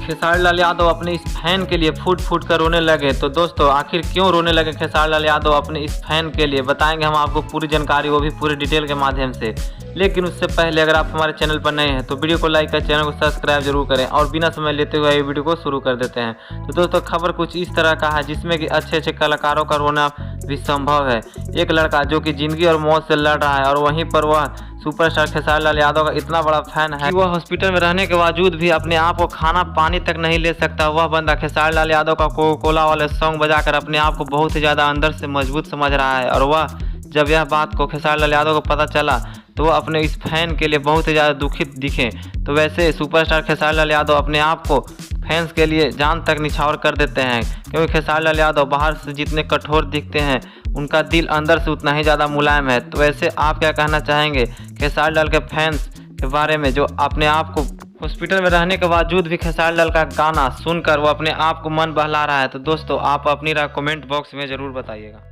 खेसारी लाल यादव अपने इस फैन के लिए फूट फूट कर रोने लगे। तो दोस्तों आखिर क्यों रोने लगे खेसारी लाल यादव अपने इस फैन के लिए, बताएंगे हम आपको पूरी जानकारी, वो भी पूरी डिटेल के माध्यम से। लेकिन उससे पहले अगर आप हमारे चैनल पर नए हैं तो वीडियो को लाइक कर चैनल को सब्सक्राइब जरूर करें और बिना समय लेते हुए ये वीडियो को शुरू कर देते हैं। तो दोस्तों खबर कुछ इस तरह का है जिसमें कि अच्छे अच्छे कलाकारों का रोना भी संभव है। एक लड़का जो कि जिंदगी और मौत से लड़ रहा है और वहीं पर वह सुपरस्टार खेसारी लाल यादव का इतना बड़ा फैन है कि वह हॉस्पिटल में रहने के बावजूद भी अपने आप को खाना पानी तक नहीं ले सकता। वह बंदा खेसारी लाल यादव का कोका कोला वाले सॉन्ग बजाकर अपने आप को बहुत ही ज़्यादा अंदर से मजबूत समझ रहा है। और वह जब यह बात को खेसारी लाल यादव को पता चला तो वह अपने इस फैन के लिए बहुत ही ज़्यादा दुखित दिखे। तो वैसे सुपरस्टार खेसारी लाल यादव अपने आप को फैंस के लिए जान तक निछावर कर देते हैं, क्योंकि खेसारी लाल यादव बाहर से जितने कठोर दिखते हैं उनका दिल अंदर से उतना ही ज़्यादा मुलायम है। तो वैसे आप क्या कहना चाहेंगे खेसारी लाल के फैंस के बारे में, जो अपने आप को हॉस्पिटल में रहने के बावजूद भी खेसारी लाल का गाना सुनकर वो अपने आप को मन बहला रहा है? तो दोस्तों आप अपनी राय कमेंट बॉक्स में ज़रूर बताइएगा।